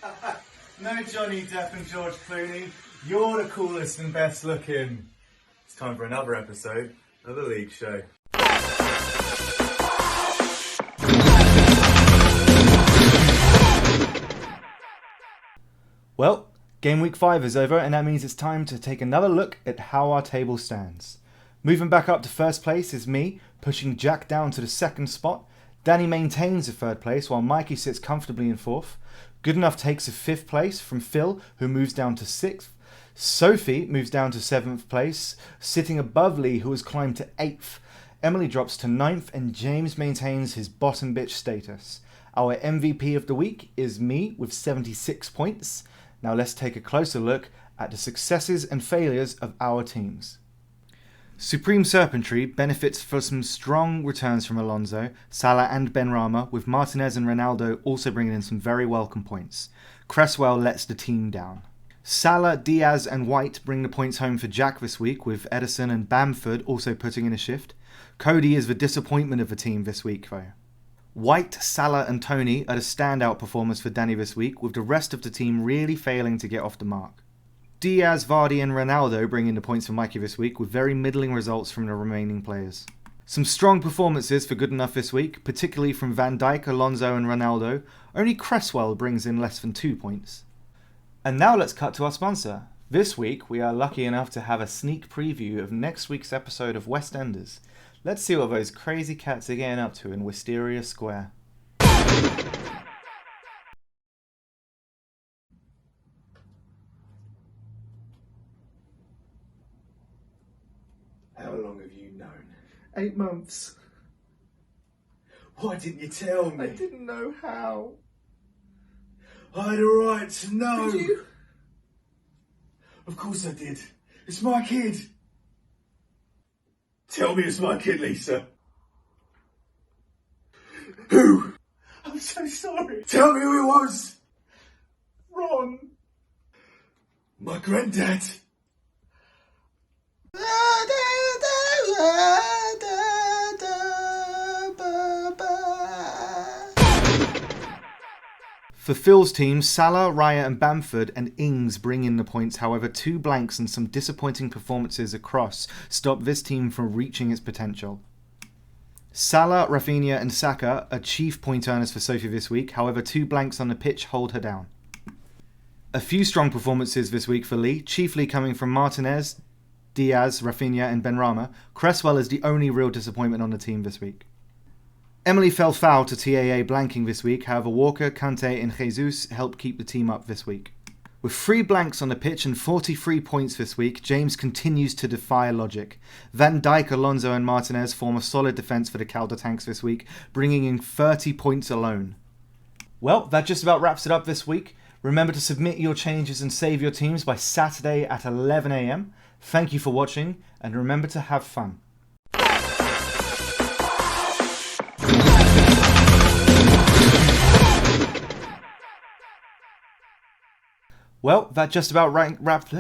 No Johnny Depp and George Clooney. You're the coolest and best looking. It's time for another episode of The League Show. Well, Game Week 5 is over, and that means it's time to take another look at how our table stands. Moving back up to first place is me, pushing Jack down to the second spot. Danny maintains the third place, while Mikey sits comfortably in fourth. Good Enough takes a fifth place from Phil, who moves down to sixth. Sophie moves down to seventh place, sitting above Lee, who has climbed to eighth. Emily drops to ninth, and James maintains his bottom bitch status. Our MVP of the week is me, with 76 points. Now let's take a closer look at the successes and failures of our teams. Supreme Serpentry benefits for some strong returns from Alonso, Salah and Benrahma, with Martinez and Ronaldo also bringing in some very welcome points. Cresswell lets the team down. Salah, Diaz and White bring the points home for Jack this week, with Edison and Bamford also putting in a shift. Cody is the disappointment of the team this week though. White, Salah and Tony are the standout performers for Danny this week, with the rest of the team really failing to get off the mark. Diaz, Vardy and Ronaldo bring in the points for Mikey this week, with very middling results from the remaining players. Some strong performances for Good Enough this week, particularly from Van Dijk, Alonso and Ronaldo. Only Cresswell brings in less than 2 points. And now let's cut to our sponsor. This week we are lucky enough to have a sneak preview of next week's episode of West Enders. Let's see what those crazy cats are getting up to in Wisteria Square. How long have you known? 8 months. Why didn't you tell me? I didn't know how. I had a right to know. Did you? Of course I did. It's my kid. Tell me it's my kid, Lisa. Who? I'm so sorry. Tell me who it was. Ron. My granddad. For Phil's team, Salah, Raya and Bamford and Ings bring in the points. However, 2 blanks and some disappointing performances across stop this team from reaching its potential. Salah, Rafinha and Saka are chief point earners for Sophie this week. However, 2 blanks on the pitch hold her down. A few strong performances this week for Lee, chiefly coming from Martinez, Diaz, Rafinha and Benrahma. Cresswell is the only real disappointment on the team this week. Emily fell foul to TAA blanking this week, however Walker, Kante and Jesus helped keep the team up this week. With 3 blanks on the pitch and 43 points this week, James continues to defy logic. Van Dijk, Alonso and Martinez form a solid defence for the Calder Tanks this week, bringing in 30 points alone. Well, that just about wraps it up this week. Remember to submit your changes and save your teams by Saturday at 11 AM. Thank you for watching, and remember to have fun. Well, that just about wrapped.